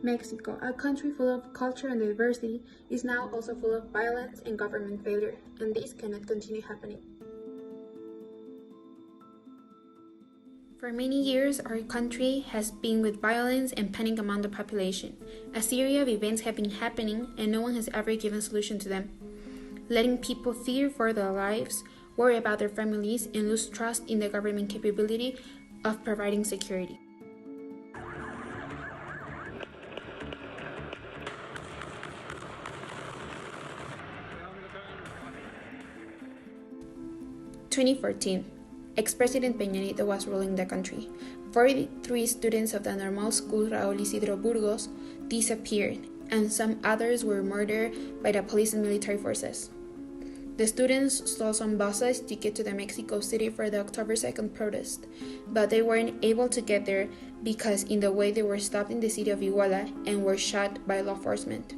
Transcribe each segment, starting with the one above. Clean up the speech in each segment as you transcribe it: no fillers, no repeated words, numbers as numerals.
Mexico, a country full of culture and diversity, is now also full of violence and government failure, and this cannot continue happening. For many years, our country has been with violence and panic among the population. A series of events have been happening, and no one has ever given a solution to them, letting people fear for their lives, worry about their families, and lose trust in the government capability of providing security. In 2014, ex-President Peña Nieto was ruling the country. 43 students of the normal school Raúl Isidro Burgos disappeared, and some others were murdered by the police and military forces. The students stole some buses to get to the Mexico City for the October 2nd protest, but they weren't able to get there because in the way they were stopped in the city of Iguala and were shot by law enforcement.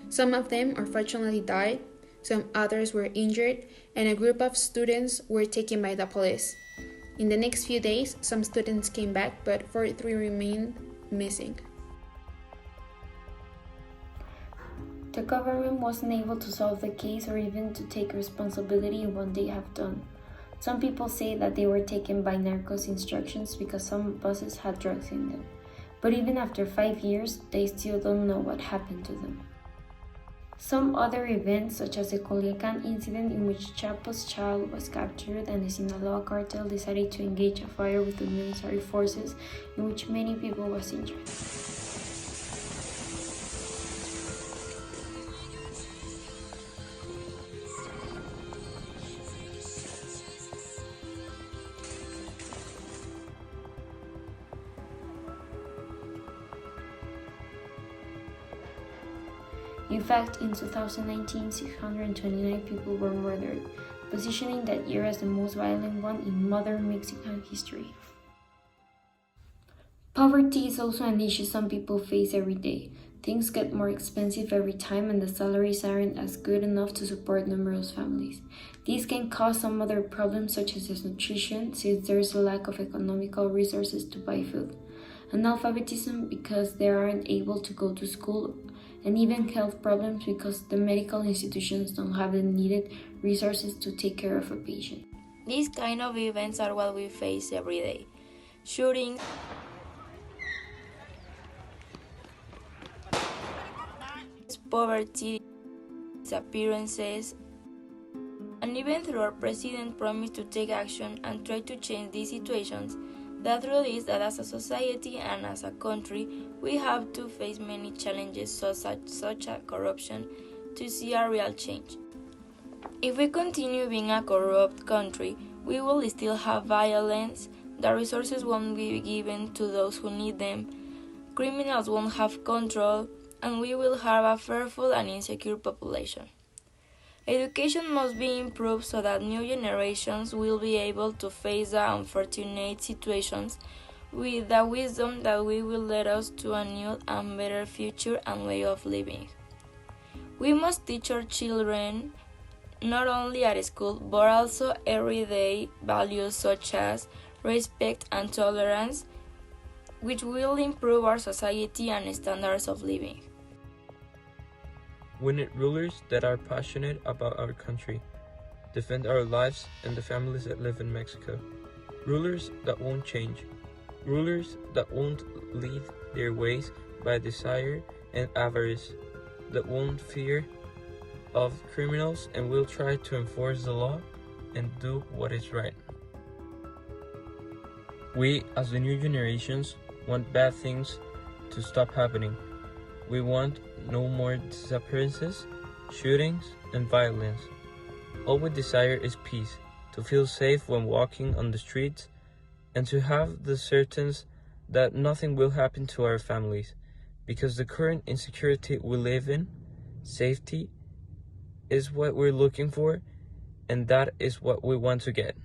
Some of them unfortunately died, some others were injured, and a group of students were taken by the police. In the next few days, some students came back, but 43 remained missing. The government wasn't able to solve the case or even to take responsibility in what they have done. Some people say that they were taken by narcos instructions because some buses had drugs in them. But even after 5 years, they still don't know what happened to them. Some other events, such as the Culiacan incident in which Chapo's child was captured and the Sinaloa cartel decided to engage a fire with the military forces in which many people was injured. In fact, in 2019, 629 people were murdered, positioning that year as the most violent one in modern Mexican history. Poverty is also an issue some people face every day. Things get more expensive every time and the salaries aren't as good enough to support numerous families. These can cause some other problems such as nutrition, since there is a lack of economical resources to buy food, analphabetism because they aren't able to go to school, and even health problems because the medical institutions don't have the needed resources to take care of a patient. These kind of events are what we face every day. Shootings, poverty, disappearances, and even though our president promised to take action and try to change these situations, the truth is that as a society and as a country, we have to face many challenges such as corruption to see a real change. If we continue being a corrupt country, we will still have violence, the resources won't be given to those who need them, criminals won't have control, and we will have a fearful and insecure population. Education must be improved so that new generations will be able to face the unfortunate situations with the wisdom that will lead us to a new and better future and way of living. We must teach our children, not only at school, but also everyday values such as respect and tolerance, which will improve our society and standards of living. We need rulers that are passionate about our country, defend our lives and the families that live in Mexico. Rulers that won't change. Rulers that won't lead their ways by desire and avarice, that won't fear of criminals and will try to enforce the law and do what is right. We, as the new generations, want bad things to stop happening. We want no more disappearances, shootings, and violence. All we desire is peace, to feel safe when walking on the streets, and to have the certainty that nothing will happen to our families, because the current insecurity we live in, safety, is what we're looking for, and that is what we want to get.